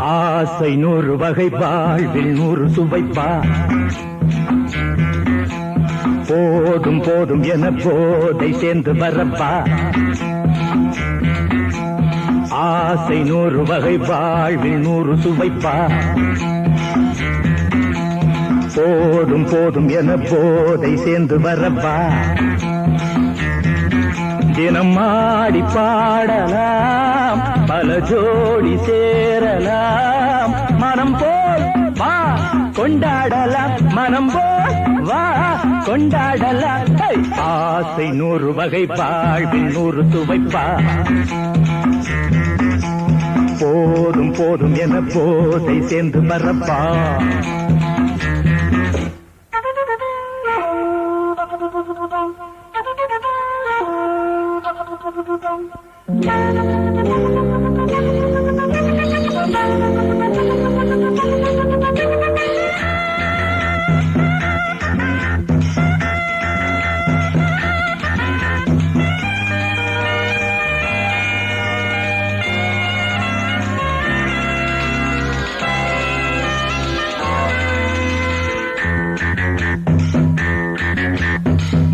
ஆசை 100 வகை வாழ்வில் 100 சுவைப்பா. போதும் போதும் என போதை சேர்ந்து வரப்பா. ஆசை 100 வகை வாழ்வில் 100 சுவைப்பா. போதும் போதும் என போதை சேர்ந்து வரப்பா. தினம் ஆடி பாடலாம், பல ஜோடி சேரலாம். மனம் போல் வா கொண்டாடலாம், மனம் போல் வா கொண்டாடலாம். ஆசை 100 வகை வாழ்வில் 100 சுவைப்பா. போதும் போதும் என போதை சேர்ந்து வரப்பா.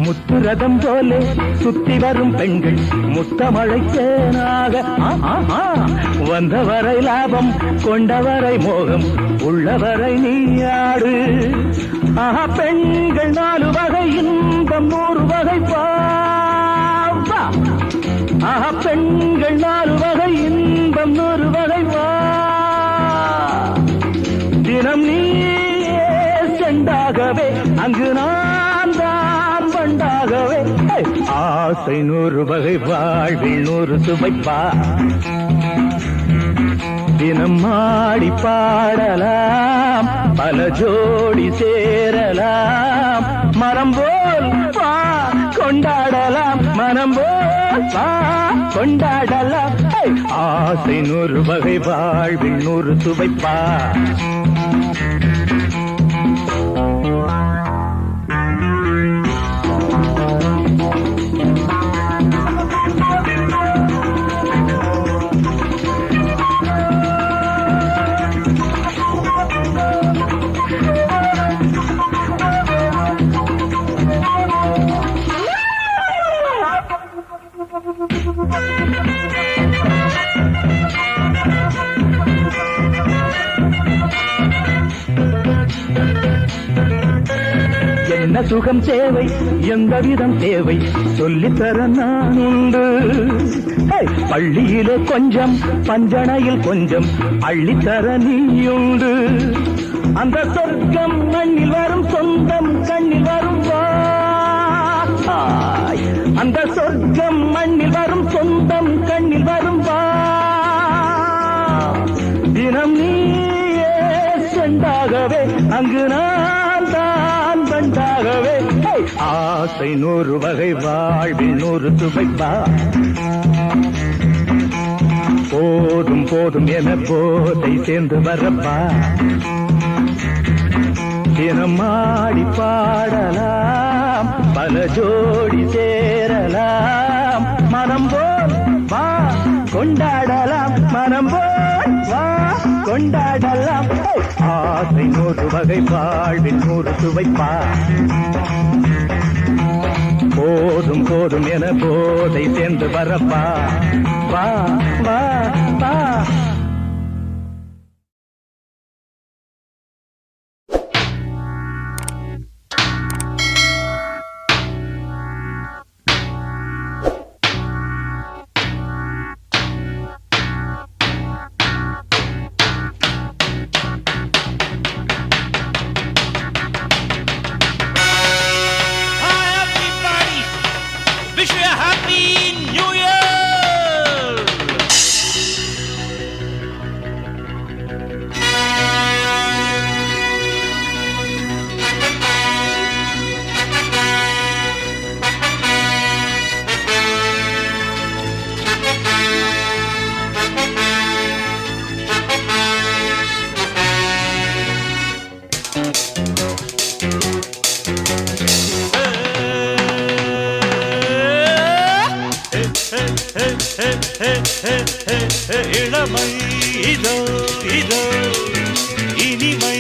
முத்துரதம் போலே சுத்தி வரும் பெண்கள் முத்தமழை தேனாக வந்தவரை லாபம், கொண்டவரை மோகம், உள்ளவரை நீயாடு. பெண்கள் 4 வகை இன்பம் 100 வகை பாவா. பெண்கள் 4 வகை இன்பம் 100 வகை வா. தினம் நீயே செண்டாகவே, அங்கு நான் தான் வண்டாகவே. ஆசை 100 வகை வாழ்வில் 100 சுவைப்பா. தினம் ஆடி பாடலாம், பல ஜோடி சேரலாம். மரம் போல் வா கொண்டாடலாம், மனம் போல் வா கொண்டாடலாம். ஆசை 100 வகை வாழ்வில் 100 சுவைப்பா. என்ன சுகம் தேவை, எந்த விதம் தேவை, சொல்லித்தர நான் உண்டு. பள்ளியிலே கொஞ்சம், பஞ்சனையில் கொஞ்சம், அள்ளித்தர நீயுண்டு. அந்த சொர்க்கம் மண்ணில் வரும், சொந்தம் கண்ணில் வரும் வா. அந்த சொர்க்கம் மண்ணில் வரும், சொந்தம் கண்ணில் வரும் வா. தினம் நீயே செண்டாகவே, அங்கு நான் தான் வண்டாகவே. ஆசை 100 வகை வாழ்வில் 100 சுவைப்பா. போதும் போதும் என போதை சேர்ந்து வரப்பா. தினம் ஆடி பாடலாம், பல ஜோடி சேரலாம். மனம் போல் வா கொண்டாடலாம், மனம் போல் வா கொண்டாடலாம். ஆசை 100 வகை வாழ்வில் 100 சுவைப்பா. போதும் போதும் என போதை சேர்ந்து வரப்பா. வா வா வா. இளமை இதோ இதோ இனிமை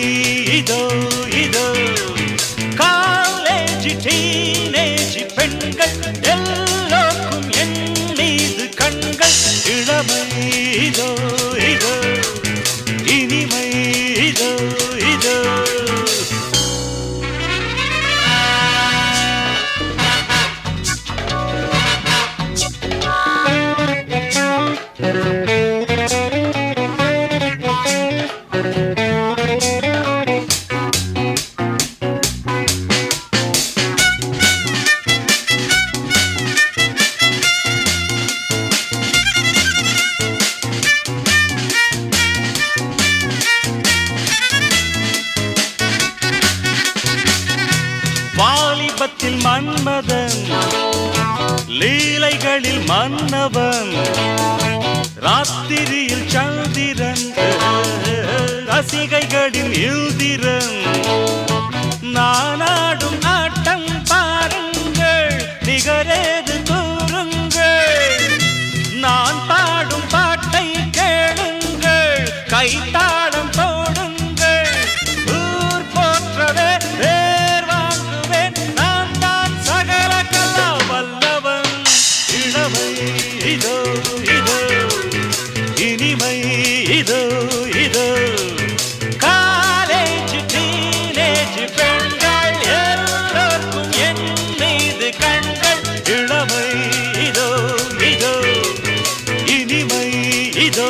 இதோ இதோ காலேஜ் டீனேஜ் பெண்கள் எல்லோருக்கும் என் மீது கண்கள் இளமை இதோ இதோ இனிமை இதோ இதோ வாலிபத்தில் மன்மதன் லீலைகளில் மன்னவன் ராத்திரியில் சந்திரன் ரசிகைகளின் இந்திரன் நானாடும் ஆட்டம் பாருங்கள் நிகரேது கூறுங்கள் நான் பாடும் பாட்டை கேளுங்கள் கைத்தாளம் போடுங்கள் ஊர் போற்றவே வேர் வாங்குவேன் நான் தான் சகல கலா வல்லவன் இளமை இதோ இதோ இனிமை இதோ இதோ காலேஜ் டீனேஜ் பெண்கள் எல்லோருக்கும் என் மீது கண்கள் இளமை இதோ இதோ இனிமை இதோ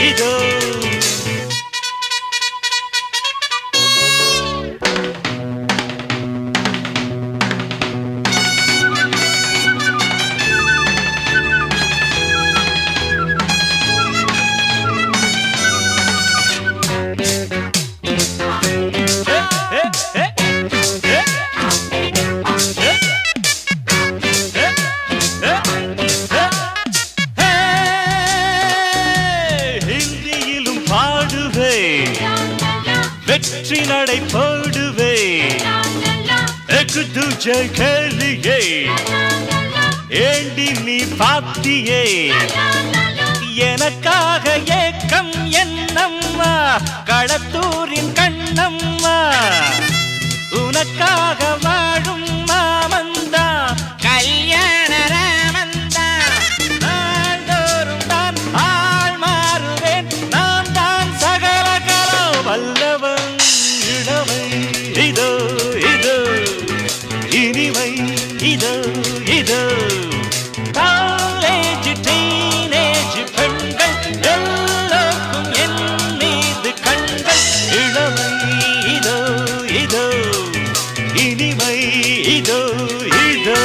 இதோ ஹிந்தியிலும் பாடுவே வெற்றி நடை போடுவே எக்கு துஜை கேளியே ஏண்டி நீ பாத்தியே எனக்காக ஏக்கம் என்னம்மா களத்தூரின் கண்ணம்மா உனக்காக வாழும் மாமந்தா கல்யாண ராமந்தா நாள்தோறும் தான் ஆள் மாறுவேன் நான் தான் சகல கலா வல்லவன் இளமை இதோ இதோ இனிமை இதோ இதோ காலேஜ் டீனேஜ் பெண்கள் எல்லோருக்கும் என் மீது கண்கள் இளமை இதோ இதோ இனிமை இதோ இதோ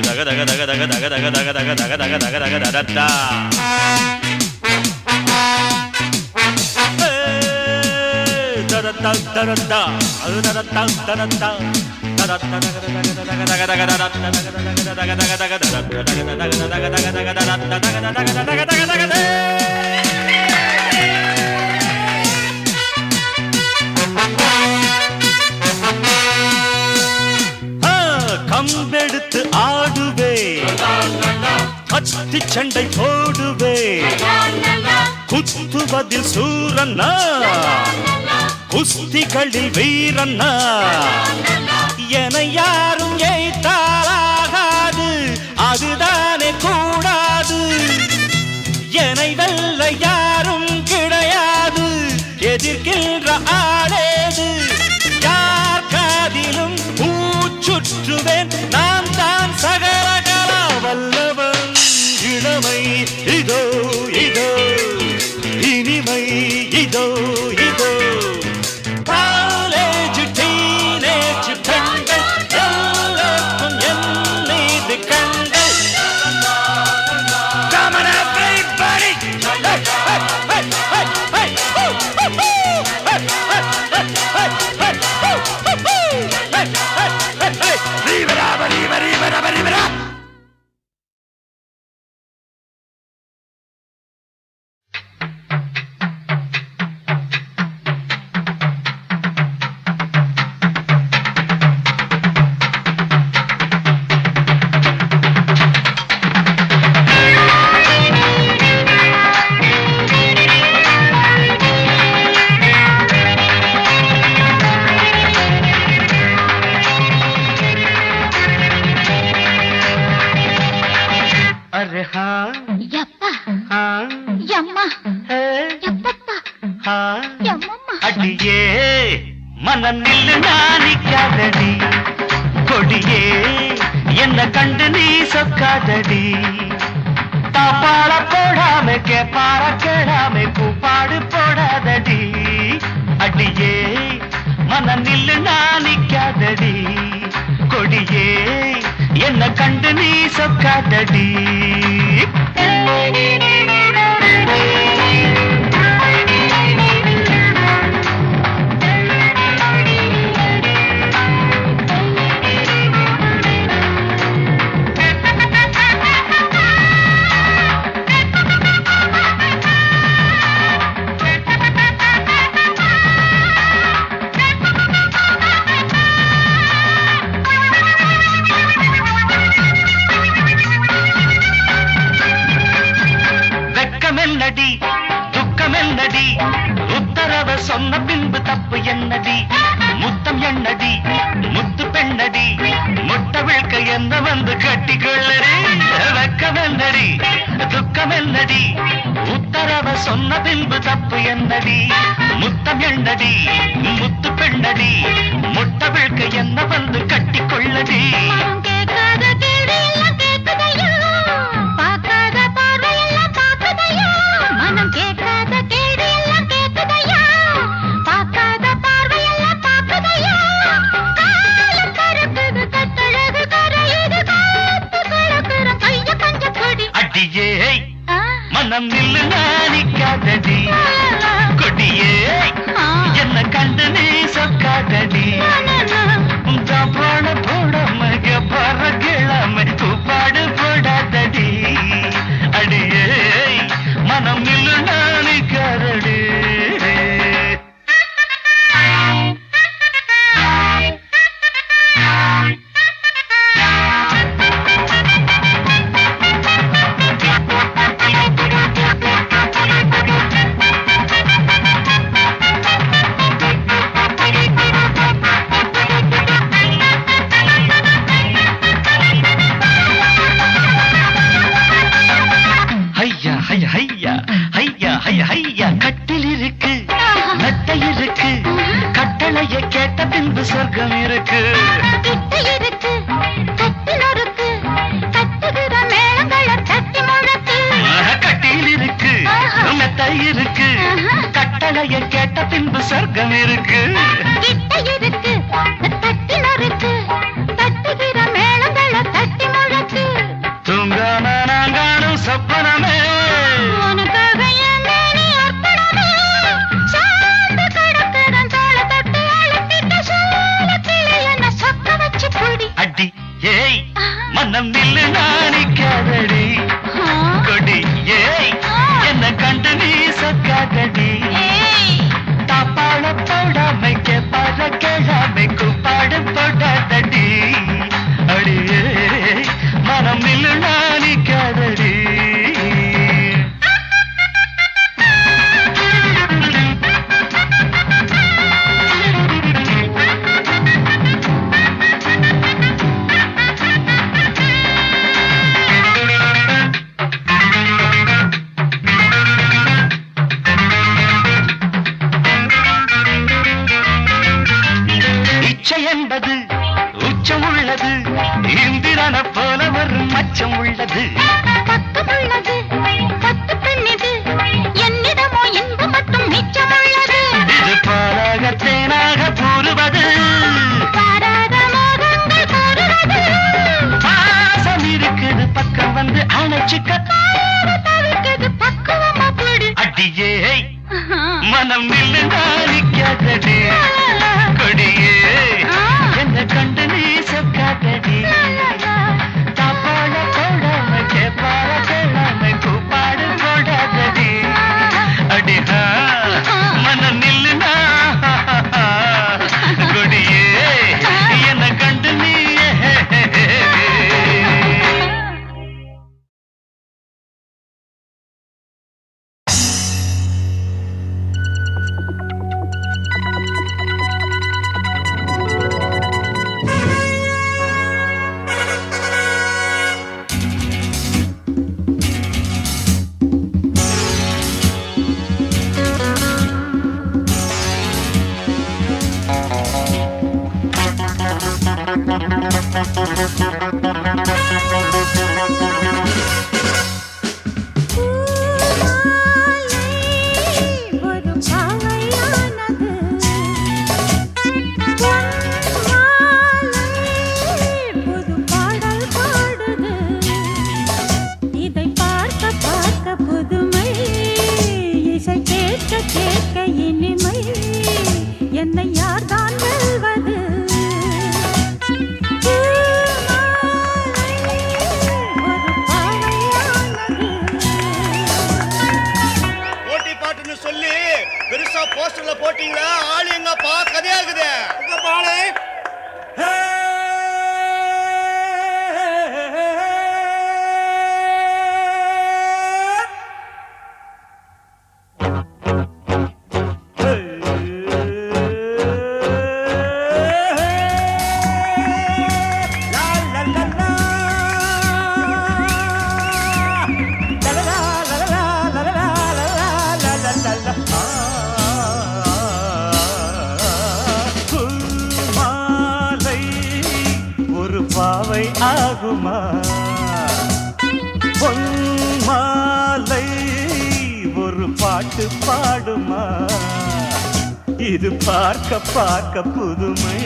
தக தக தக தக தக தக தக தக தக தக தக தக தடடா தடடா தடடா அது தடடா தடடா கம்பெடுத்து ஆடுவே கத்தி சண்டை போடுவே குத்துவதில் சூரன்னா குஸ்திகளில் வீரன்னா என யாரும் ஏய்த்தாலாகாது அதுதானே கூடாது என்னை வெல்ல யாரும் கிடையாது எதிர்க்கின்ற ஆளேது யார் காதிலும் பூச்சுற்றுவேன் நான் தான் சகல கலா வல்லவன் இளமை இதோ இதோ இனிமை இதோ இதோ காலேஜ் டீனேஜ் பெண்கள் மனம் நில்லு நானிக்காதடி கொடியே என்ன கண்டு நீ சொக்காதடி தாப்பாள போடாம கேப்பார கேடாம கூப்பாடு போடாதடி அடியே மனம் நில்லு நானிக்காதடி கொடியே என்ன கண்டு நீ சொக்காதடி என்னடி துக்கம் என்னடி உத்தரவ சொன்ன பின்பு தப்பு என்னடி முத்தம் என்னடி முத்து பெண்ணடி முட்டை விழ்க்க என்ன வந்து கட்டிக்கொள்ளடி வெக்கம் என்னடி துக்கம் என்னடி உத்தரவ சொன்ன பின்பு தப்பு என்னடி முத்தம் என்னடி முத்து பெண்ணடி முட்டை விழ்க்க என்ன வந்து கட்டிக்கொள்ளடி மனம் நில்லு நானிக்காதடி கொடியே என்ன கண்டு நீ சொக்காதடி பாட போடாம பற கிழமை கூப்பாடு போடாதடி அடியே மனம் நில்லு நானிக்காதடி கட்டில் இருக்கு மெத்தை இருக்கு கட்டளைய கேட்ட பின்பு சொர்க்கம் இருக்கு கட்டில் இருக்கு மெத்தை இருக்கு கட்டளைய கேட்ட பின்பு சொர்க்கம் இருக்கு தூங்காம நாங்கானும் சொப்பனமே ஏய் மனம் நில்லு நானிக்காதடி கொடி ஏய் என்ன கண்டு நீ சொக்காதடி தாப்பாள போடாமை கேப்பார கேளாமை கூப்பாடு போடாதடி அடியே மனம் நில்லு நானிக்காதடி என்பது உச்சம் உள்ளது இந்திரன போல ஒரு மச்சம் உள்ளது பக்கம் உள்ளது பத்து பெண்ணிது என்னிடமோ இன்பம் மட்டும் மிச்சம் உள்ளது இது பாலாக தேனாக கூறுவது பாராத மோகங்கள் கூறுவது பாசம் இருக்குது பக்கம் வந்து அணைச்சுக்க தவிர்க்கிறது பக்குவமா போடு அடியே மனம் நில்லு நானிக்காதடி கொடியே என்ன கண்டு நீ சொக்காதடி தாப்பாள போடாம கேப்பார கேளாம என்னை யார்தான் வெல்வது போட்டி பாட்டுன்னு சொல்லி பெருசா போஸ்டர்ல போட்டீங்களா ஆளு எங்கப்பா கதையாகுது பாலே பாவை ஆகுமா பொன்மாலை ஒரு பாட்டு பாடுமா இது பார்க்க பார்க்க புதுமை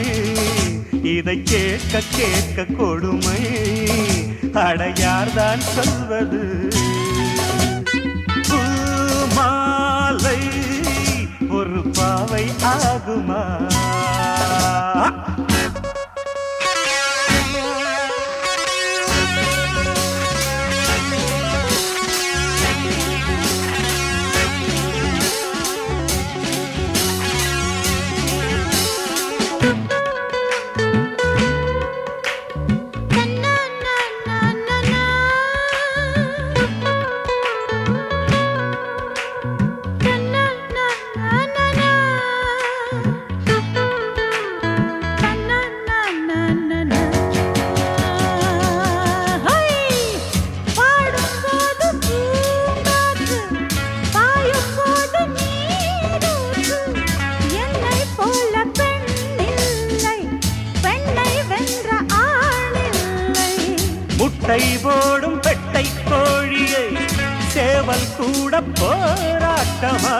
இதை கேட்க கேட்க கொடுமை அடையார்தான் சொல்வது பூமாலை ஒரு பாவை ஆகுமா முட்டை போடும் பெட்டை கோழியை சேவல் கூட போராட்டமா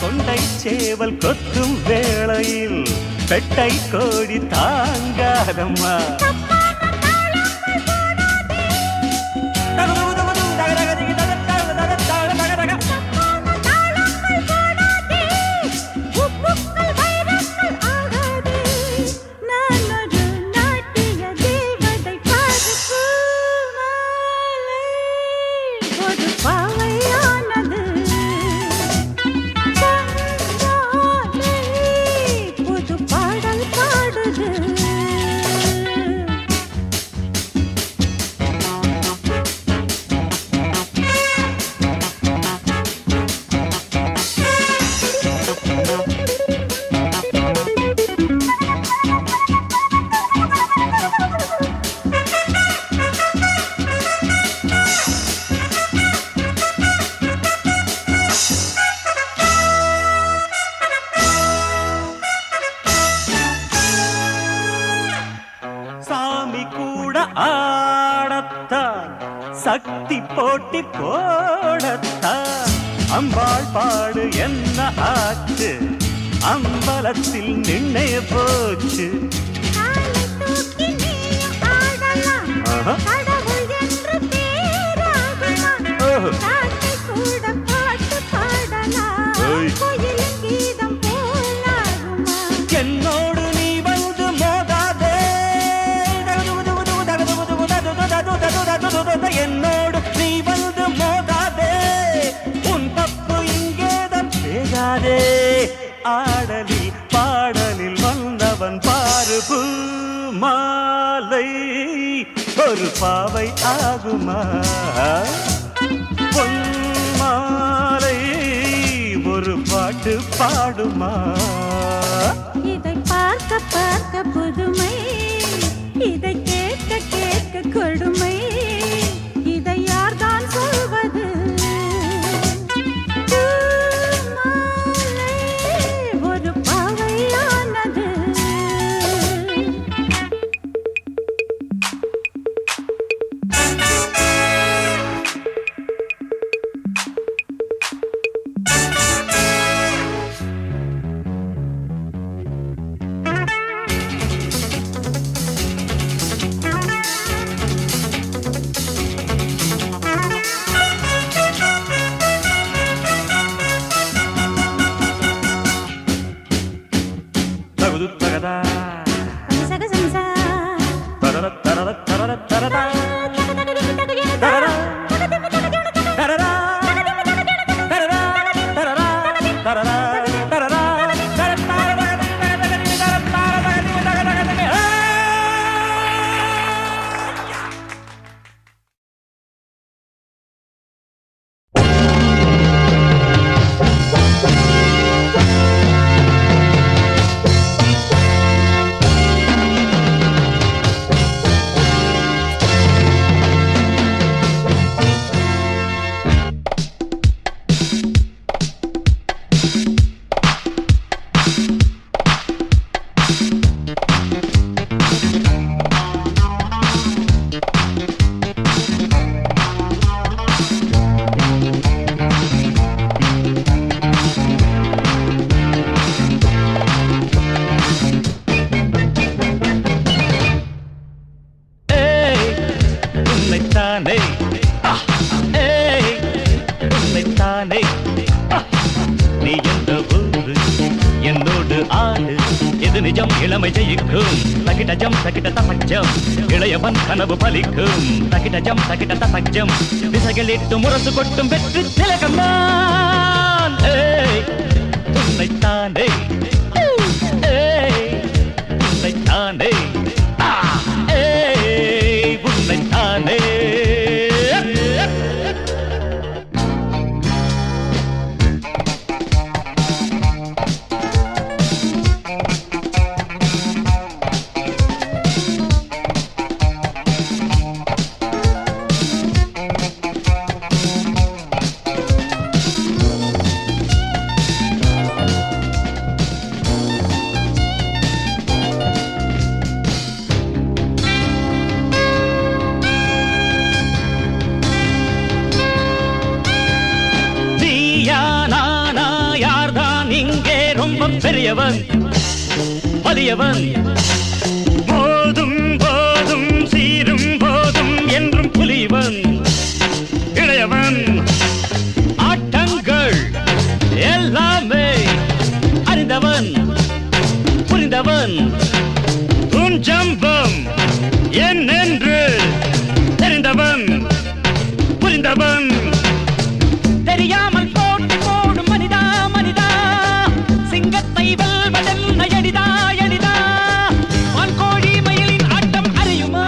கொண்டை சேவல் கொத்தும் வேளையில் பெட்டை கோழி தாங்காதம்மா ஆடத்தான் சக்தி போட்டி போடத்தான் அம்பாள் பாடு என்ன ஆச்சு அம்பலத்தில் நின்னே போச்சு என்னோடு நீ வந்து மோதாதே என்னோடு நீ வந்து மோதாதே உன் தப்பு இங்கேதான் பேசாதே ஆடலில் பாடலில் வந்தவன் பாரு மாலை ஒரு பாவை ஆகுமா பொன்மாலை ஒரு பாட்டு பாடுமா இதை பார்க்க பார்க்க புதுமை இதை கேட்க கேட்க கொடுமை இதை யார்தான் சொல்வது ஒரு பாவையானது சகசம்சா தரர தரர தரர தரரா தரரா தரரா தரரா தரரா தரரா தரரா உன்னைத்தானே உன்னைத்தானே நீ எந்த ஊரு என்னோடு ஆடு எது நிஜம் இளமை ஜெயிக்கும் தகிடஜம் தகிட தசஜம் இளையவன் கனவு பலிக்கும் தகிடஜம் தகிட தசஜம் திசைகளிட்டு முரசு கொட்டும் வெற்றி திலகம் நான் உன்னைத்தானே உன்னைத்தானே உன்னைத்தானே பெரியவன் வலியவன் போதும் போதும் சீரும் போதும் என்றும் புலிவன் இளையவன் ஆட்டங்கள் எல்லாமே அறிந்தவன் புரிந்தவன் உன் ஜம்பம் என்னென்று தெரிந்தவன் புரிந்தவன் தெரியாமல் போட்டி போடும் மனிதா மனிதா சிங்கத்தை வெல்வதென்ன எளிதா எளிதா வான்கோழி மயிலின் ஆட்டம் அறியுமா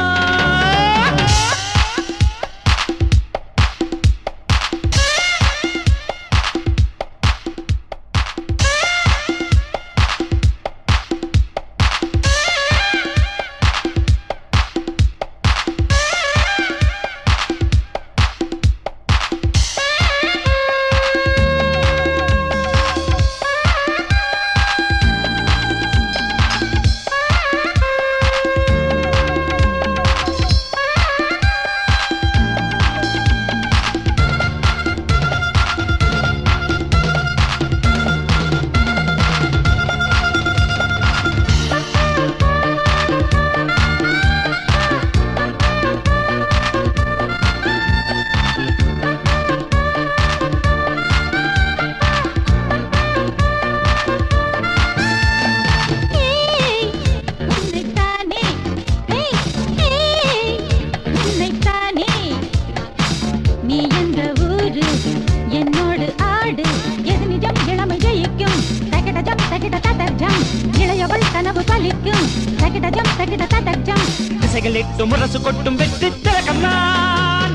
திசைகளிட்டு முரசு கொட்டும் வெற்றி திலகம் நான்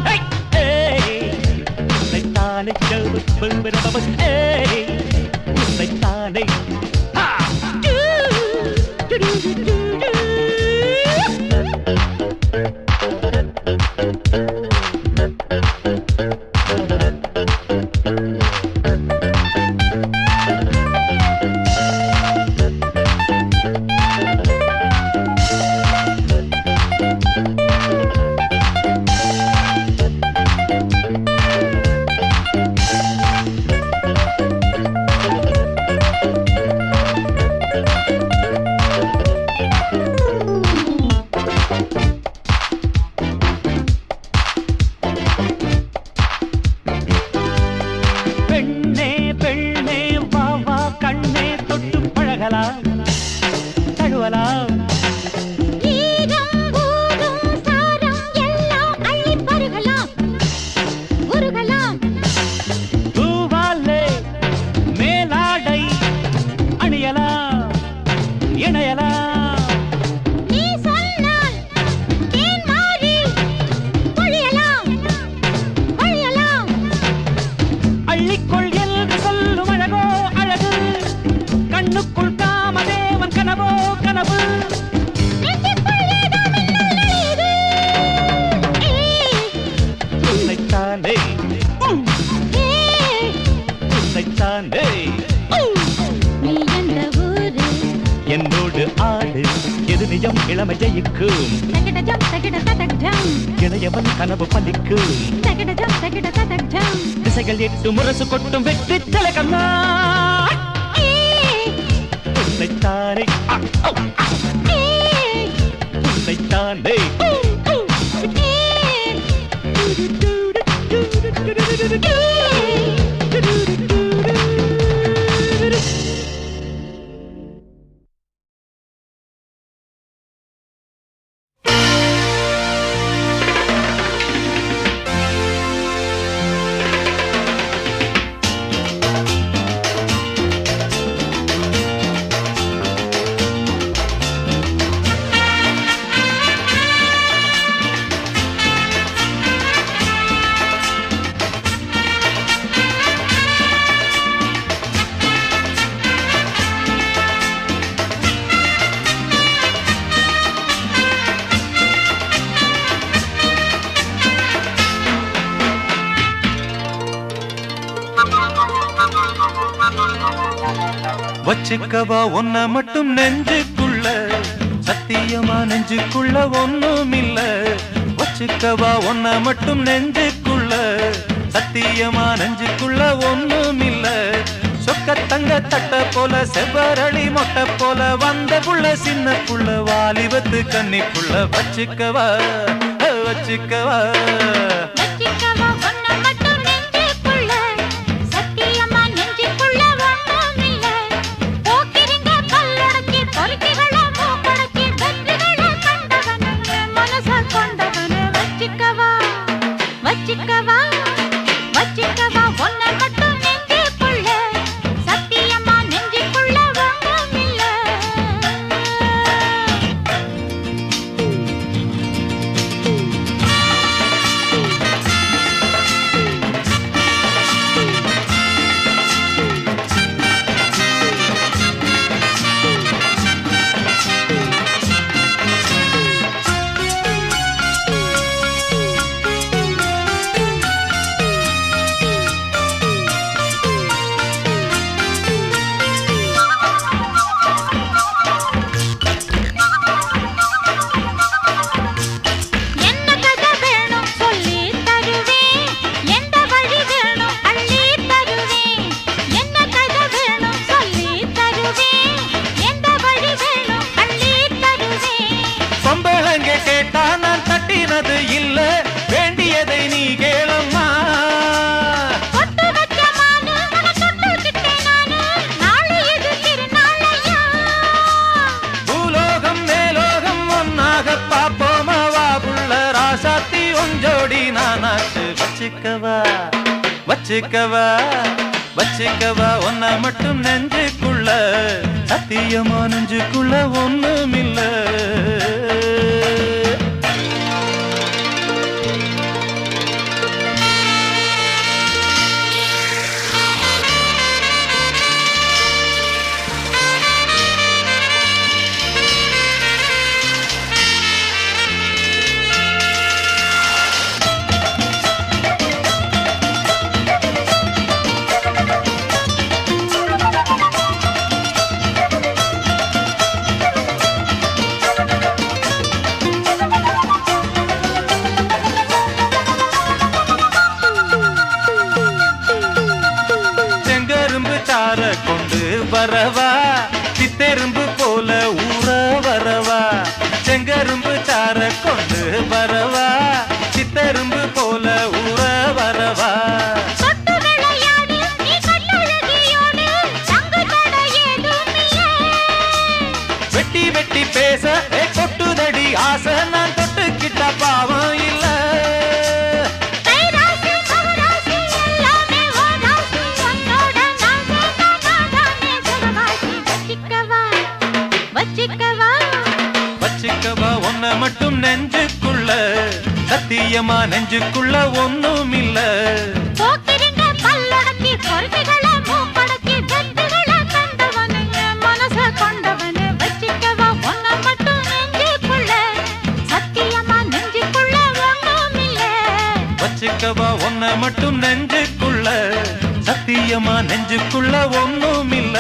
உன்னைத்தானே உன்னைத்தானே இது நிஜம் இளமை ஜெயிக்கும் தகிடஜம் தகிட ததக்டம் இளையவன் கனவு பலிக்கும் தகிடஜம் தகிட ததக்டம் திசைகள் எட்டு முரசு கொட்டும் வெற்றி திலகம்னா உன்னைத்தானே உன்னைத்தானே வச்சுக்கவா ஒன்ன மட்டும் நெஞ்சுக்குள்ள சத்தியமா நெஞ்சுக்குள்ள ஒண்ணும் இல்ல வச்சுக்கவா ஒன்ன மட்டும் நெஞ்சுக்குள்ள சத்தியமா நெஞ்சுக்குள்ள ஒண்ணும் இல்ல சொக்க தங்க தட்ட போல செவ்வரளி மொட்டை போல வந்த புள்ள சின்ன புள்ள வாலிபத்து கன்னிக்குள்ள வச்சுக்கவா வச்சுக்கவா வச்சிக்கவா ஒன்ன மட்டும் நெஞ்சுக்குள்ள சத்தியமா நெஞ்சுக்குள்ள ஒண்ணும் இல்ல போக்கிரிங்க கல்லடக்கி பொறுக்கிகள மூக்கடக்கி வெற்றிகள கண்டவனே மனச கொண்டவனே வச்சிக்கவா வச்சிக்கவா வச்சிக்கவா ஒன்ன மட்டும் நெஞ்சுக்குள்ள சத்தியமா நெஞ்சுக்குள்ள ஒண்ணும் இல்ல என்ன கதை வேணும் சொல்லி தருவேன் எந்த வழி வேணும் அள்ளி தருவேன் என்ன கதை வேணும் சொல்லி தருவேன் எந்த வழி வேணும் அள்ளி தருவேன் பொம்பளங்க கேட்டா நான் தட்டினது இல்ல வேண்டியதை நீ கேளம்மா பொட்டு வச்ச மானு உன தொட்டுக்கிட்டேன் நானு நாளை இது திருநாளையா பூலோகம் மேலோகம் ஒன்னாக பாப்போமா வா புள்ள ராசாத்தி ஒஞ்சோடி நானாச்சு வச்சுக்கவா வச்சுக்கவா வச்சுக்கவா ஒன்ன மட்டும் நெஞ்சுக்குள்ள சத்தியமா நெஞ்சுக்குள்ள ஒண்ணும் இல்ல செங்கரும்பு சார கொண்டு வரவா சித்தெரும்பு போல ஊற வரவா செங்கரும்பு சார கொண்டு வரவா சித்தெரும்பு போல ஊற வரவா தொட்டு விளையாடு நீ கண்ணழகியோடு தங்கு தடை ஏதும் இல்லை வெட்டி வெட்டி பேச கொட்டுதடி ஆசை நான் தொட்டுக்கிட்ட பாவம் இல்ல கைராசி மகராசி எல்லாமே ஓராசி உன்னோட நாசே நானாதானே சுகவாசி வச்சிக்கவா வச்சிக்கவா வச்சுக்கவா ஒன்ன மட்டும் நெஞ்சுக்குள்ள சத்தியமா நெஞ்சுக்குள்ள ஒண்ணும் இல்ல போக்கிரிங்க கல்லடக்கி பொறுக்கிகள மூக்கடக்கி வெற்றிகள கண்டவனே மனச கொண்டவனே வச்சிக்கவா ஒன்ன மட்டும் நெஞ்சுக்குள்ள சத்தியமா நெஞ்சுக்குள்ள ஒண்ணும் இல்ல வச்சுக்கவா ஒன்ன மட்டும் நெஞ்சுக்குள்ள சத்தியமா நெஞ்சுக்குள்ள ஒண்ணும் இல்ல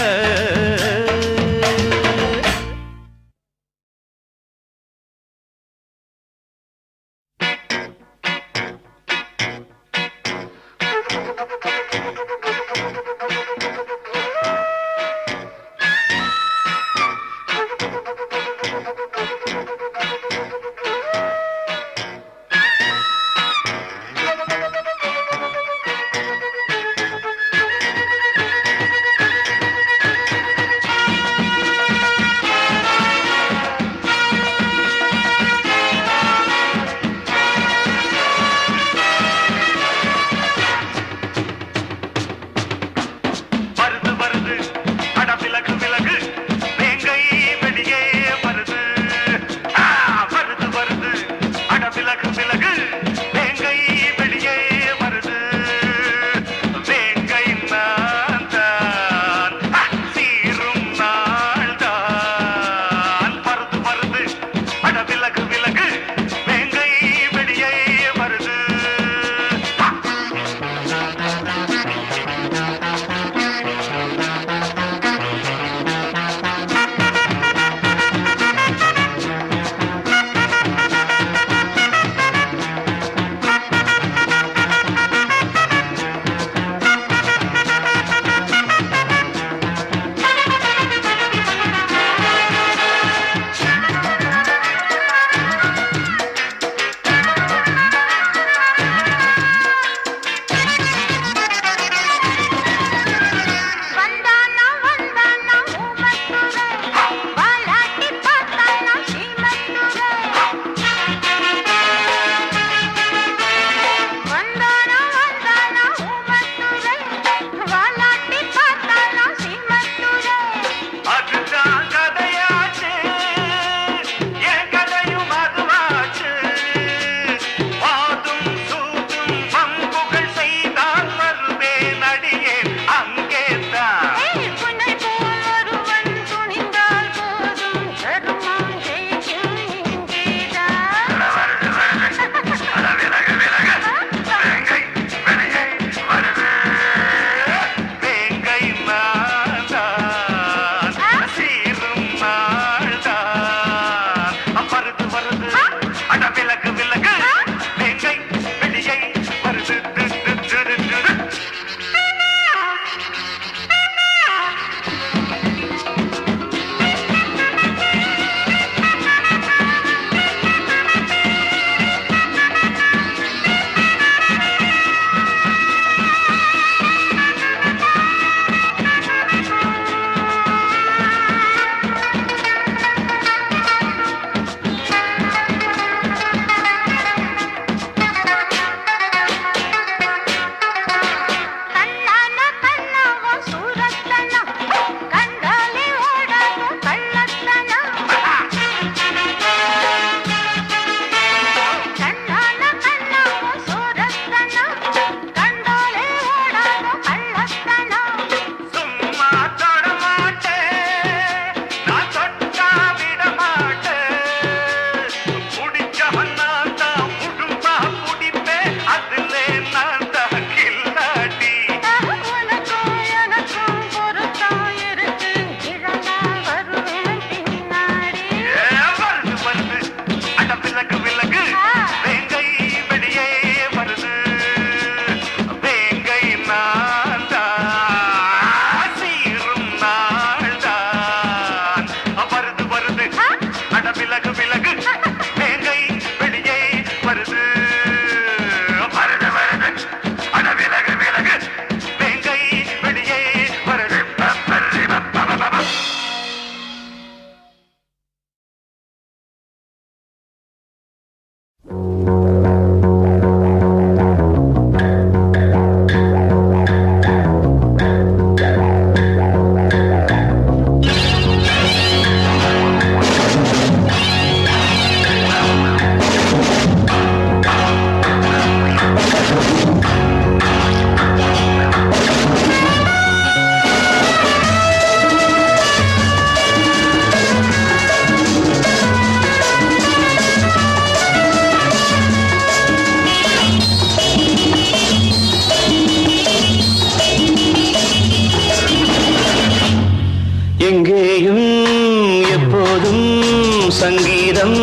சங்கீதம்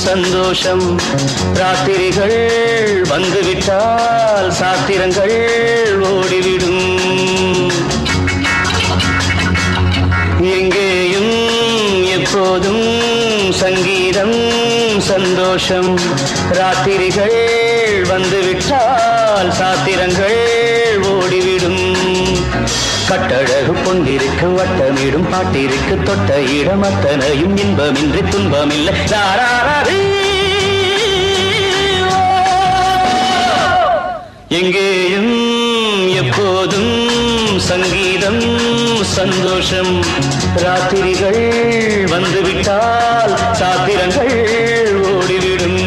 சந்தோஷம் ராத்திரிகள் வந்துவிட்டால் சாத்திரங்கள் ஓடிவிடும் எங்கேயும் எப்போதும் சங்கீதம் சந்தோஷம் ராத்திரிகள் வந்துவிட்டால் சாத்திரங்கள் ஓடிவிடும் கட்டழகு பொன்னிருக்கு வட்டமிடும் பாட்டிற்கு தொட்ட இடம் அத்தனையும் இன்பமின்றி துன்பமில்லை எங்கேயும் எப்போதும் சங்கீதம் சந்தோஷம் ராத்திரிகள் வந்துவிட்டால் சாத்திரங்கள் ஓடிவிடும்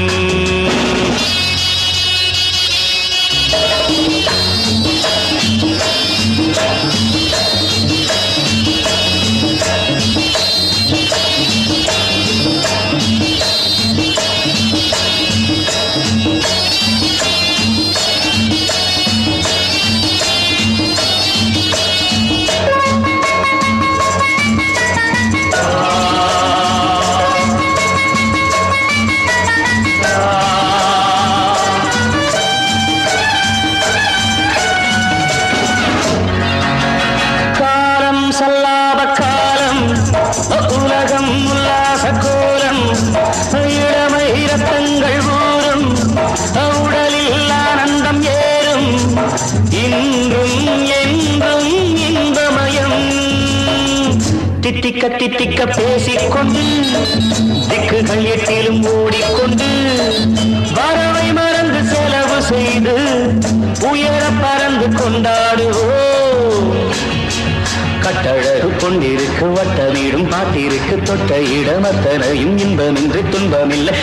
தித்திக்க தித்திக்க பேசிக்கொண்டு திக்குகள் எட்டிலும் ஓடிக்கொண்டு வரவை மறந்து செலவு செய்து உயர பறந்து கொண்டாடுவோம் கட்டழகு கொண்டிருக்கு வட்டமிடும் பாட்டிற்கு தொட்ட இடம் அத்தனையும் இன்பமின்றி துன்பமில்லை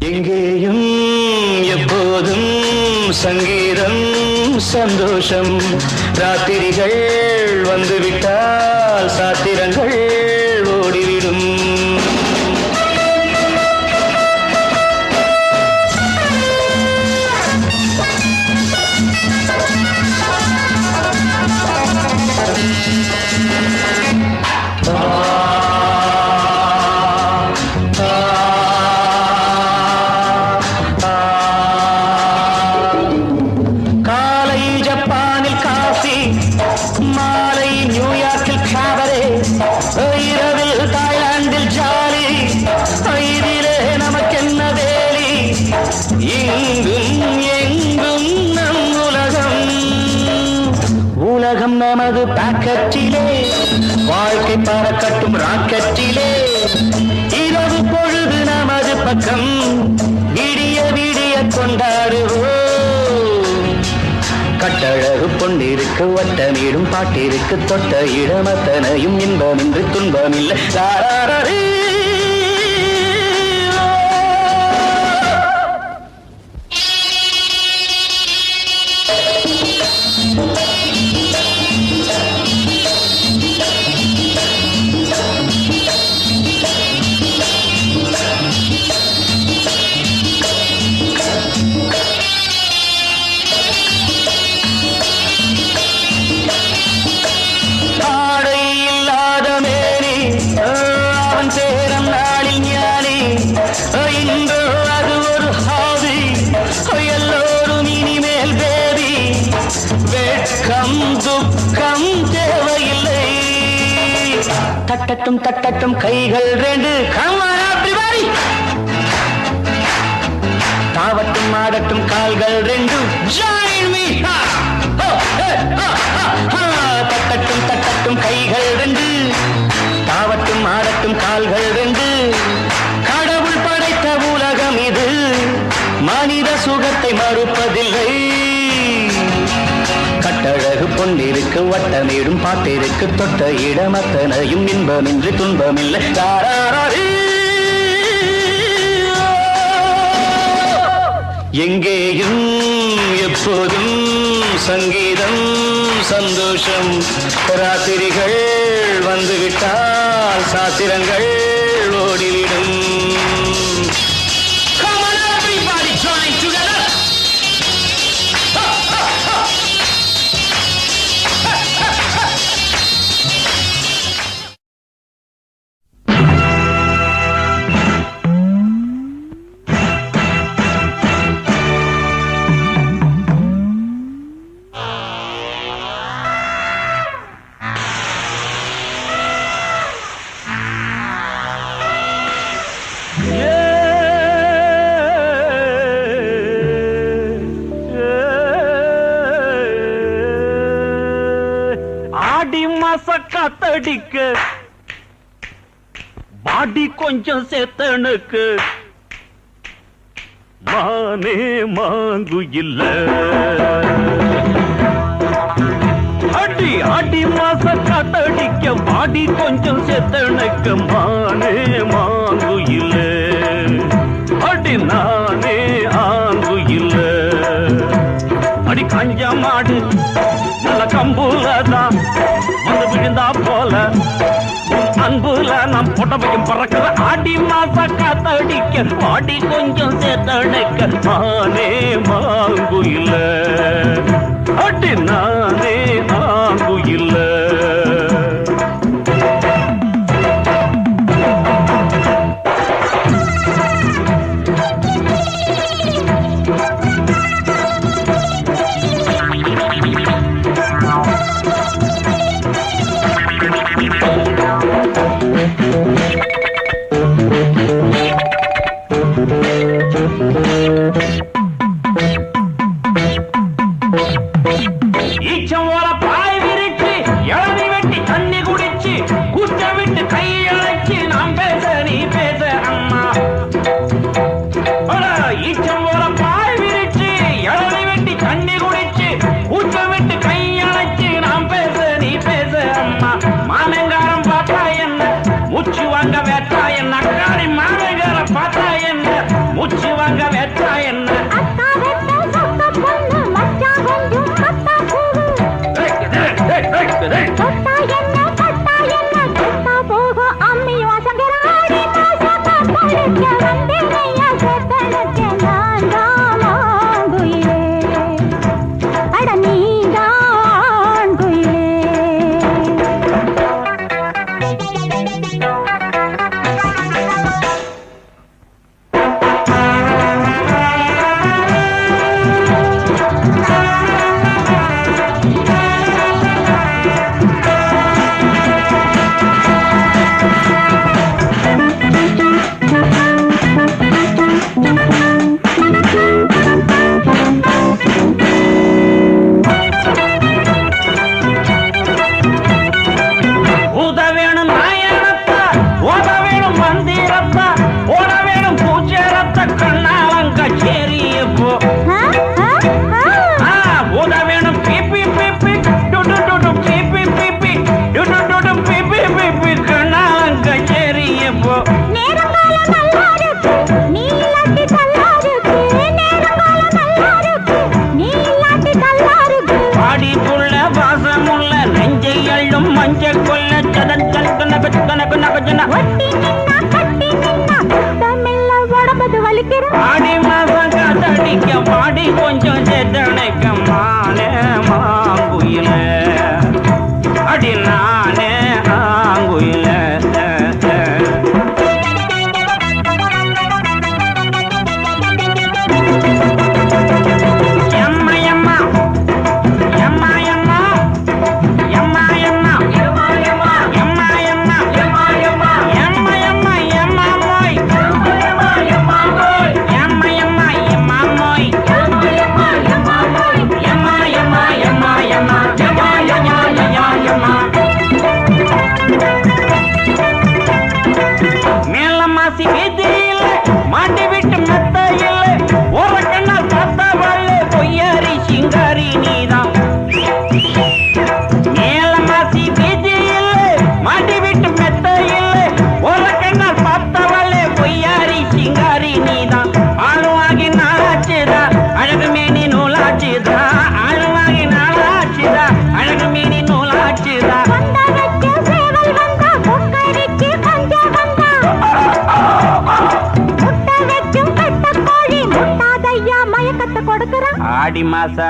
எங்கேயும் எப்போதும் சங்கீதம் சந்தோஷம் ராத்திரிகள் வந்துவிட்டால் சாத்திரங்கள் ஓடிவிடும் உலகம் நமது பாக்கெட்டிலே வாழ்க்கை பறக்கட்டும் ராக்கெட்டிலே இரவு பொழுது நமது பக்கம் விடிய விடிய கொண்டாடுவோம் கட்டழகு பொன்னிருக்கு வட்டமிடும் பாட்டிற்கு தொட்ட இடம் அத்தனையும் இன்பமின்றி துன்பமில்லை தட்டட்டும் தட்டட்டும் கைகள் ரெண்டு தாவட்டும் ஆடட்டும் கால்கள் ரெண்டு தட்டட்டும் தட்டட்டும் கைகள் ரெண்டு தாவட்டும் ஆடட்டும் கால்கள் ரெண்டு கடவுள் படைத்த உலகம் இது மனித சுகத்தை மறுப்பதில்லை கட்டழகு பொன்னிருக்கு வட்டமிடும் பாட்டிற்கு தொட்ட இடம் அத்தனையும் இன்பமின்றி துன்பமில்லை எங்கேயும் எப்போதும் சங்கீதம் சந்தோஷம் ராத்திரிகள் வந்துவிட்டால் சாத்திரங்கள் ஓடிவிடும் Come on, everybody, join together. ஆடி மாச காத்தடிக்க பாடி கொஞ்சம் சேத்தனுக்கு மானே மாங்கு இல்ல அடி ஆடி மாச காத்தடிக்க பாடி கொஞ்சம் சேத்தனுக்கு மானே மாங்கு இல்ல அடி நானே ஆங்கு இல்ல அடி கஞ்ச மாடு நல்ல கம்புலதான் வந்து விழுந்தா போல அன்புல நாம் பொட்டப்பையும் பறக்கிற ஆடி மாச காத்தடிக்க பாடி கொஞ்சம் சேர்த்தடைக்க நானே மாங்கு இல்ல அடி நானே மாங்கு இல்ல ஈச்சம் ஓர பாய் விரிச்சு இளநீ வெட்டி தண்ணி குடிச்சு கூச்ச விட்டு கையழைச்சு நாம் பேச நீ பேச அம்மா ஈச்சம் ஓர பாய் விரிச்சு இளநீ வெட்டி தண்ணி குடிச்சு கூச்ச விட்டு கையழைச்சு நாம் பேச நீ பேச அம்மா மாமங்காரம் பார்த்தா என்ன மூச்சு வாங்க வேட்டா என்ன அக்காடி மாமங்காரம் பார்த்தா என்ன மூச்சு வாங்க வேட்டா என்ன ஆடி மாசம் காத்தடிக்க பாடி கொஞ்சம் சேத்தனைக்க மானே மாங்குயில அடி நானே ஆங்குயில பாக்குறான் ஆடி மாசா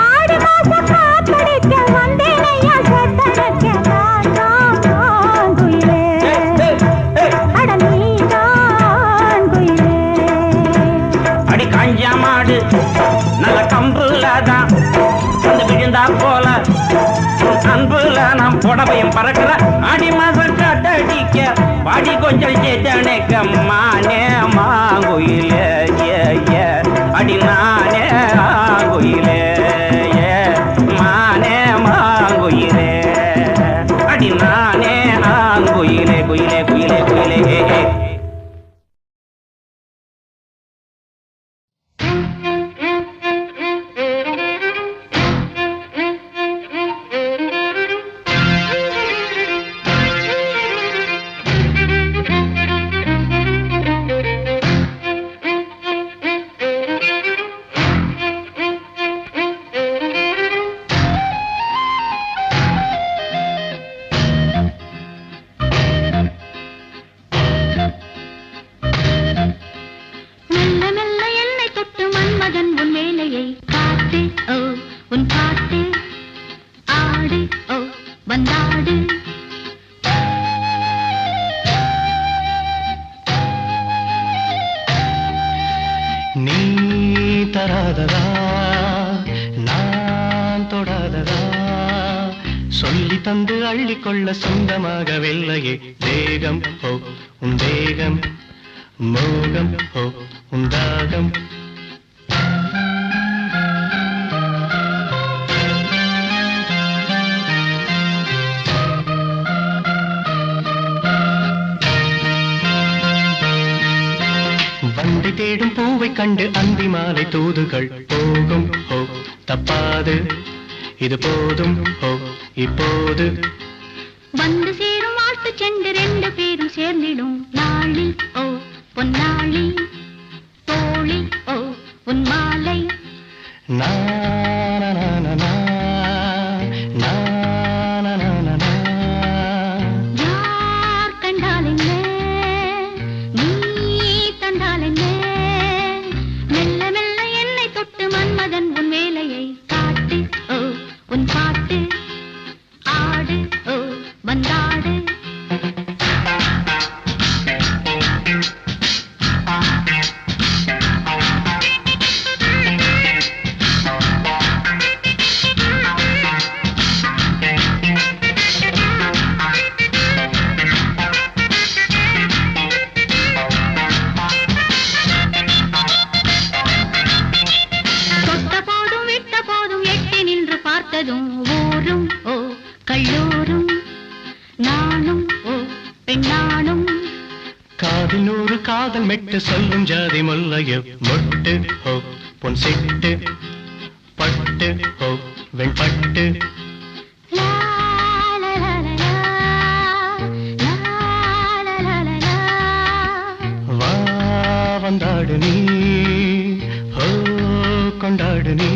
ஆடி மாச காத்தடிக்க வந்தேனையா சட்டடக்க நான் குயிலே அட நீதான் குயிலே அடி காஞ்சா மாடு நல்ல கம்புலதான் வந்து விழுந்தா போல அன்புல நாம் புடவையும் பறக்கிற ஆடி மாசம் காத்தடிக்க பாடி கொஞ்சம் சேத்தனைக்க மானே மாங்குயிலே அடி நானே ஆங்குயிலே மானே மாங்குயிலே அடி நானே ஆங்குயிலே குயிலே குயிலே குயிலே தராததா நான் தொடாததா சொல்லி தந்து அள்ளிக்கொள்ள சொந்தமாகவில்லையே தேகம் ஹோ உன் தேகம் மோகம் ஹோ உன் தாகம் வண்டி தேடும் பூவை கண்டு அந்தி மாலை தூதுகள் போகும் ஹோ தப்பாது இது போதும் ஹோ இப்போது வந்து சேரும் வாழ்த்து சென்று ரெண்டு பேரும் சேர்ந்திடும் நாளி ஓ பொன்னாளி தோழி ஓ உன் மாலை யார் கண்டாலென்ன நீ தந்தாலென்ன மெல்ல மெல்ல என்னை தொட்டு மன்மதன் உன் வேலையை காட்டு ஓ உன் பாட்டு ஆடு ஓ வந்தாடு தொட்ட போதும் விட்ட போதும் எட்டி நின்று பார்த்ததும் ஊரும் ஓ கல்லூரும் நானும் ஓ பெண்ணானும் காதில் நூறு காதல் மெட்டு சொல்லும் ஜாதி முல்லைய மொட்டு ஹோ பொன் சிட்டு பட்டு ஹோ வெண்பட்டு லா லா லா லா லா லா லா லா லா வா வந்தாடு நீ ஹோ கொண்டாடு நீ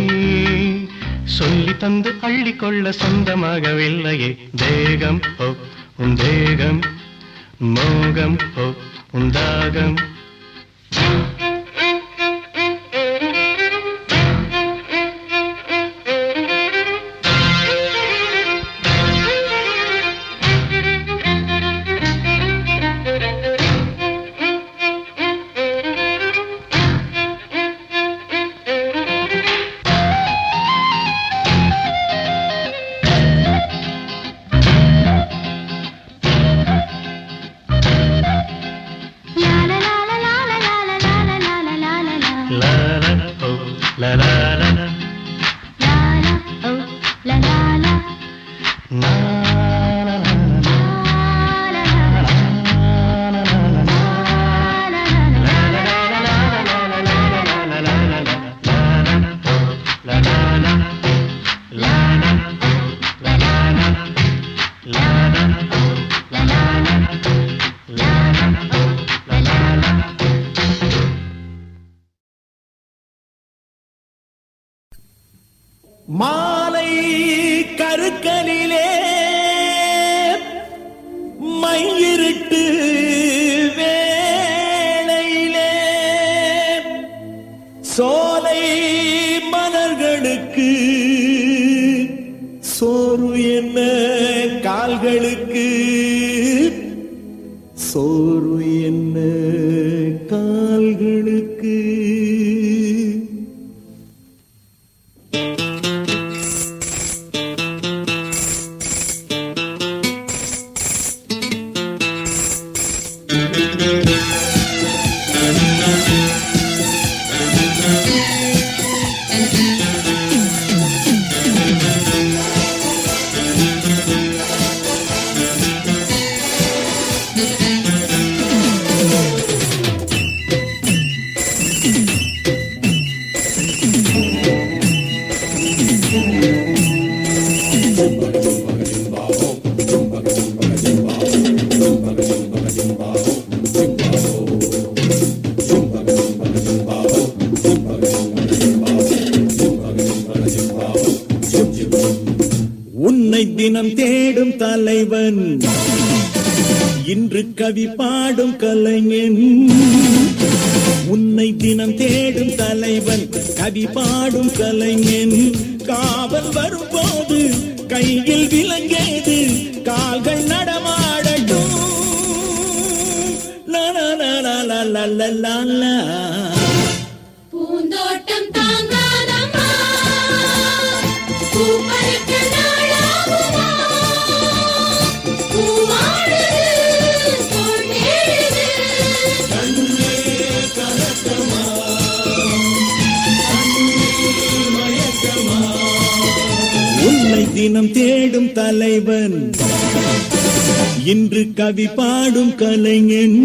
சொல்லி தந்து அள்ளிக்கொள்ள சொந்தமாகவில்லையே தேகம் ஹோ உன் தேகம் மோகம் ஹோ உன் தாகம் La la la la லா லா ஓ லா லா லா na na na na லா லா மாலை கருக்கலிலே மையிருட்டு வேளையிலே சோலை மலர்களுக்கு சோறு என்ன கால்களுக்கு சோறு என்ன கால்களுக்கு உன்னை தினம் தேடும் தலைவன் இன்று கவி பாடும் கலைஞன் உன்னை தினம் தேடும் தலைவன் கவி பாடும் கலைஞன் காவல் வரும்போது கையில் விலங்கேது கால்கள் நடமாடட்டும் லலலலலலலலா. பூந்தோட்டம் தாங்காதம்மா பூ பறிக்க நாளாகுமா பூவாடுது தோள் தேடுது உன்னை தினம் தேடும் தலைவன் இன்று கவி பாடும் கலைஞன்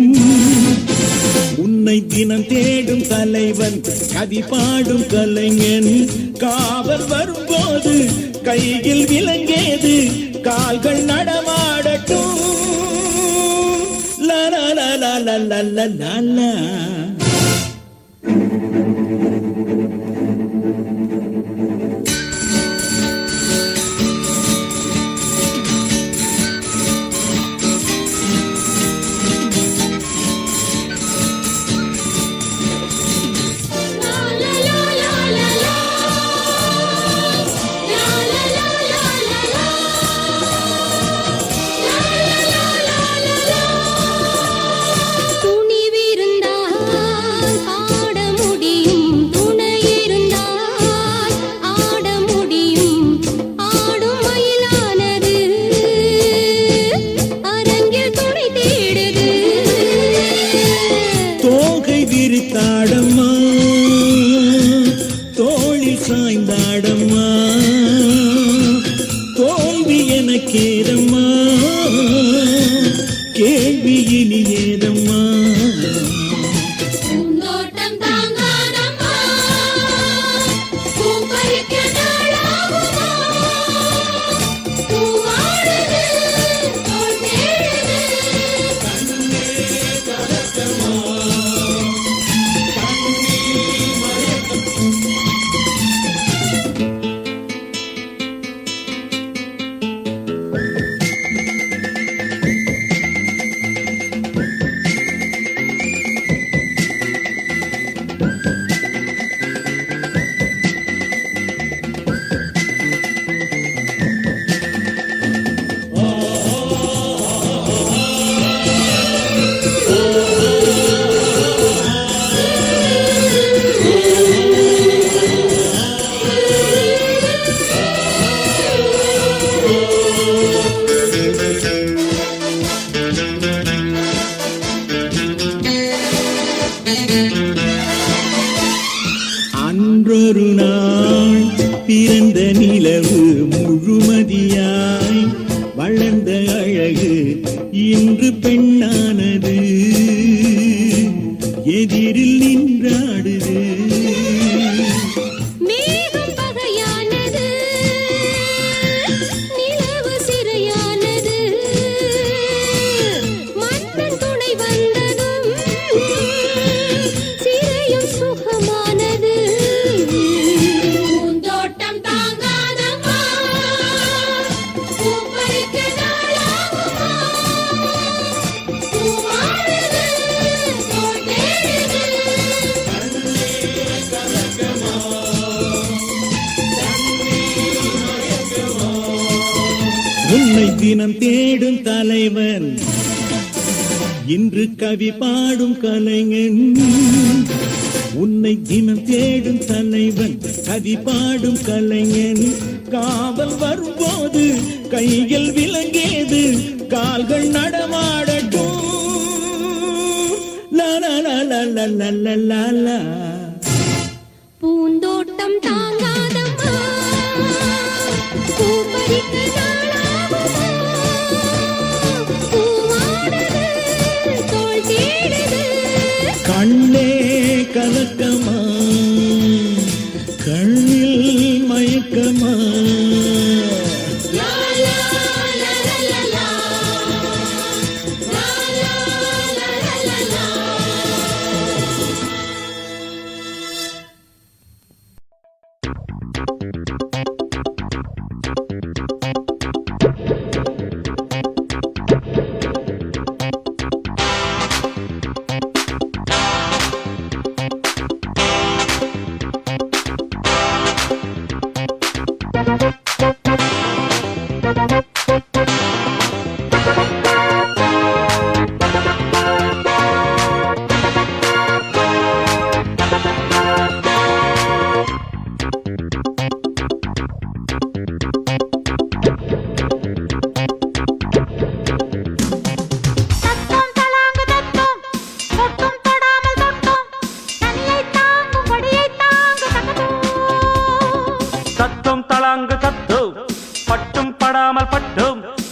உன்னை தினம் தேடும் தலைவன் கவி பாடும் கலைஞன் காவல் வரும்போது கையில் விலங்கேது கால்கள் நடமாடட்டும் லலலலலலலலா. துணிவிருந்தால் பாட முடியும் துணை இருந்தால் ஆட முடியும் ஆடும் மயிலானது அரங்கில் துணை தேடுது தோகை விரித்தாடம்மா தோளில் சாய்ந்தாடம்மா தோல்வி எனக்கேதம்மா கேள்வி இனி ஏதம்மா பூந்தோட்டம் தாங்காதம்மா பூ பறிக்க நாளாகுமா பூவாடுது தோள் தேடுது அன்றொரு நாள் பிறந்த நிலவு முழுமதியாய் வளர்ந்த அழகு இன்று பெண்ணானது எதிரில் நின்றாடுது மேகம் பகையானது நிலவு சிறையானது மன்னன் துணை வந்ததும் சிறையும் சுகமானது பூந்தோட்டம் தாங்காதம்மா பூ பறிக்க நாளாகுமா பூவாடுது தோள் தேடுது உன்னை தினம் தேடும் தலைவன் இன்று கவி பாடும் கலைஞன். உன்னை தினம் தேடும் தலைவன் கவி பாடும் கலைஞன். காவல் வரும்போது கைகள் விலங்கேது கால்கள் நடமாடட்டும். லா பூந்தோட்டம் தாங்காதம்மா பூப்பறிக்க நாளாகுமா பூவானது தோள் தேடுது. கண்ணே கலக்கமா கண்ணில் மயக்கமா லா லா லா லா லா லா லா லா லா லா.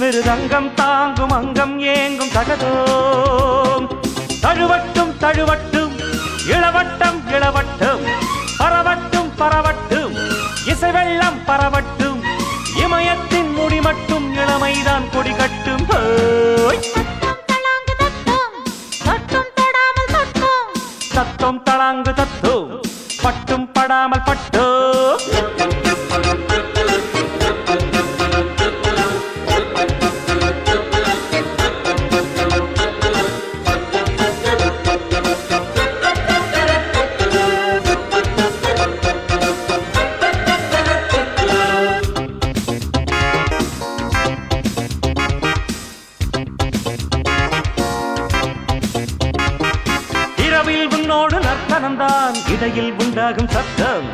மிருதங்கம் தாங்கும் அங்கம் ஏங்கும் தகதோம். தழுவட்டும் தழுவட்டும் இளவட்டம் இளவட்டம் பரவட்டும் பரவட்டும் இசை வெள்ளம் பரவட்டும். இமயத்தின் முடி மட்டும் இளமைதான் கொடி கட்டும். தத்தம் தளாங்கு தத்தும் பட்டும் படாமல் பட்டோ. இடையில் உண்டாகும் சத்தம்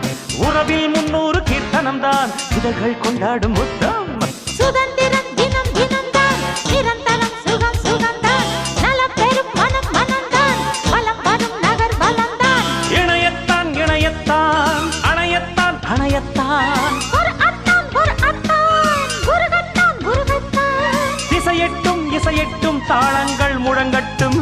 உறவில் 300 கீர்த்தனம்தான் இதழ்கள் கொண்டாடும் முத்தம். சுதந்திரம் தினம் தினம்தான் நிரந்தரம் சுகம் சுகம்தான் நலம் பெரும் மனம் மனம்தான் பலம் வரும் நகர் பலம்தான். இணையத்தான் இணையத்தான் அணையத்தான் அணையத்தான் குருகத்தான் குருகத்தான் குருகத்தான் இசையட்டும் இசையட்டும் தாளங்கள் முழங்கட்டும்.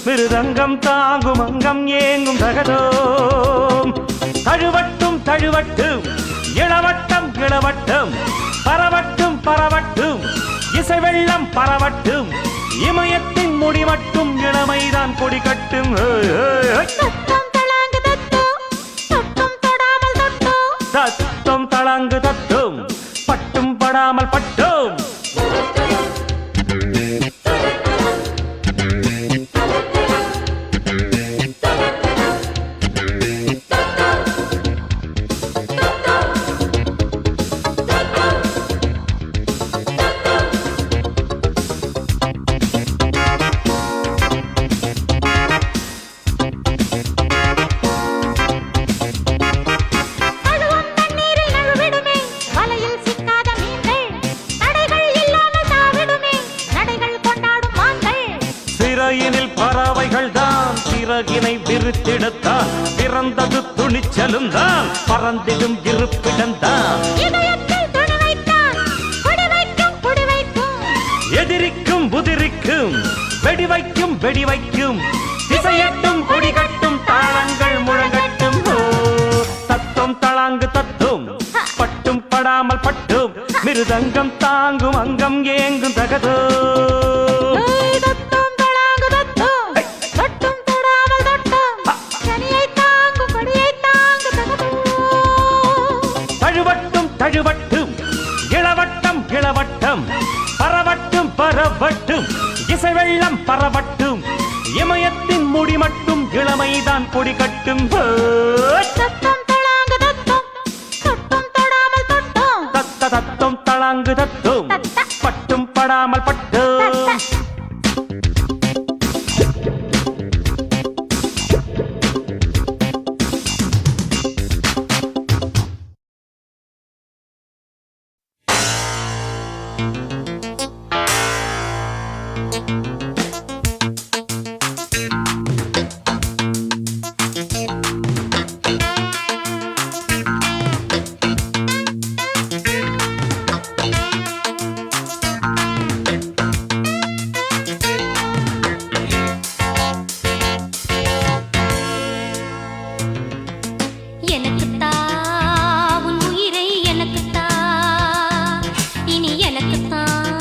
மிருதங்கம் தாங்கும் அங்கம் ஏங்கும் தகதோம். தழுவட்டும் தழுவட்டும் இளவட்டம் இளவட்டம் பரவட்டும் பரவட்டும் இசை வெள்ளம் பரவட்டும். இமயத்தின் முடி மட்டும் இளமைதான் கொடி கட்டும். தத்தம் தளாங்கு தத்தும் பட்டும் படாமல் பட்டும். சிறகினை விரித்திடத்தான் பிறந்தது துணிச்சலும் தான் பறந்திடும் இருப்பிடம்தான். எதிரிக்கும் புதிரிக்கும் வெடி வைக்கும் வெடி வைக்கும் திசையட்டும் கொடி கட்டும் தாளங்கள் முழங்கட்டும். தத்தும் தளாங்கு தத்தும் பட்டும் படாமல் பட்டும் மிருதங்கம் தாங்கும் அங்கம் ஏங்கும் தகதோ. தழுவட்டும் இளவட்டம் இளவட்டம் பரவட்டும் பரவட்டும் இசை வெள்ளம் பரவட்டும் இமயத்தின் முடி மட்டும் இளமைதான் கொடி கட்டும் தத்தம் தளாங்கு தத்தம் தொட்டும் தொடாமல் தொட்டும் தத்த தத்தும் தளாங்கு தத்தும் பட்டும் படாமல் பட்டும் எனக்குத்தா உன் உயிரை எனக்குத்தா இனி எனக்குத்தான்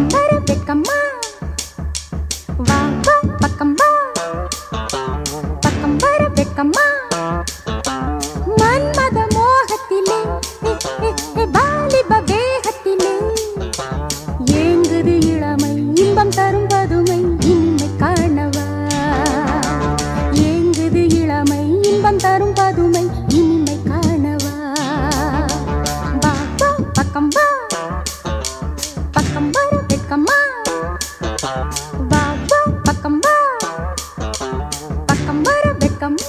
பக்கம் வர வெக்கம்மா வா வா பக்கம் வா பக்கம் வர வெக்கம்மா மன்மத மோகத்திலே வாலிப வேகத்திலே ஏங்குது இளமை இன்பம் தரும் பதுமை இனிமை காணவா ஏங்குது இளமை இன்பம் தரும் பதுமை இனிமை காணவா வா வா பக்கம் வா பக்கம் வர வெக்கம்மா வா வா பக்கம் வா பக்கம் வர வெக்கம்மா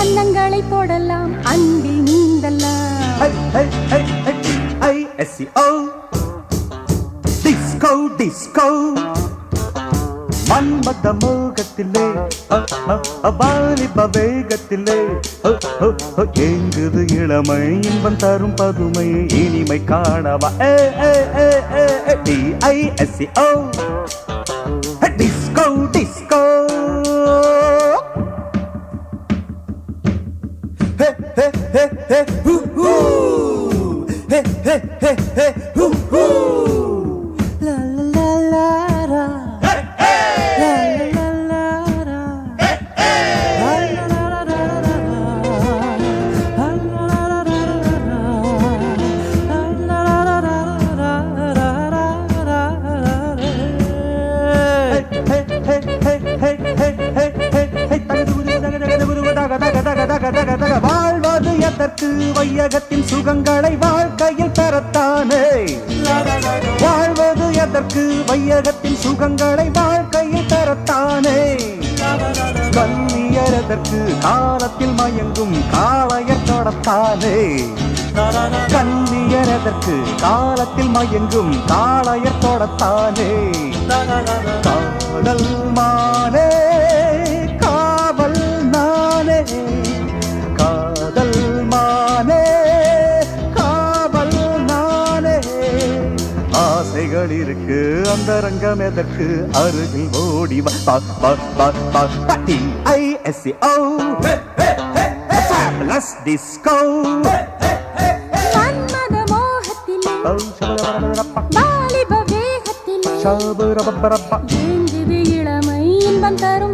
அன்னங்களை போடலாம் அன்பில் நீந்தலாம் I-S-C-O Disco Disco மன்மத மோகத்திலே வாலிப வேகத்திலே எங்குது இளமை இன்பம் தரும் பதுமை இனிமை காணவா D-I-S-C-O Disco Disco Hey, hey, hey, hey, hoo, hoo. Hey, hey, hey, hey, hoo, hoo. La la la la la. Hey, hey. La la la la. Hey, hey. La la la la la. La la la la la. La la la la la. Hey, hey, hey, hey, hey, hey, hey, hey. வாழ்வது எதற்கு வையகத்தின் சுகங்களை வாழ்க்கையில் பெறத்தானே வாழ்வது எதற்கு வையகத்தின் சுகங்களை வாழ்க்கையில் பெறத்தானே கண்ணியர் எதற்கு காலத்தில் மயங்கும் காளையர் தொடத்தானே கண்ணியர் எதற்கு காலத்தில் மயங்கும் காளையர் தொடத்தானே காதல் மானே காவல் நானே காதல் மானே காவல் நானே ஆசைகள் இருக்கு அந்த ரங்கம் எதற்கு அருகில் ஓடி I-S-C-O Fabulous Disco மன்மத மோகத்திலே வாலிப வேகத்திலே ஏங்குது இளமை இன்பம் தரும்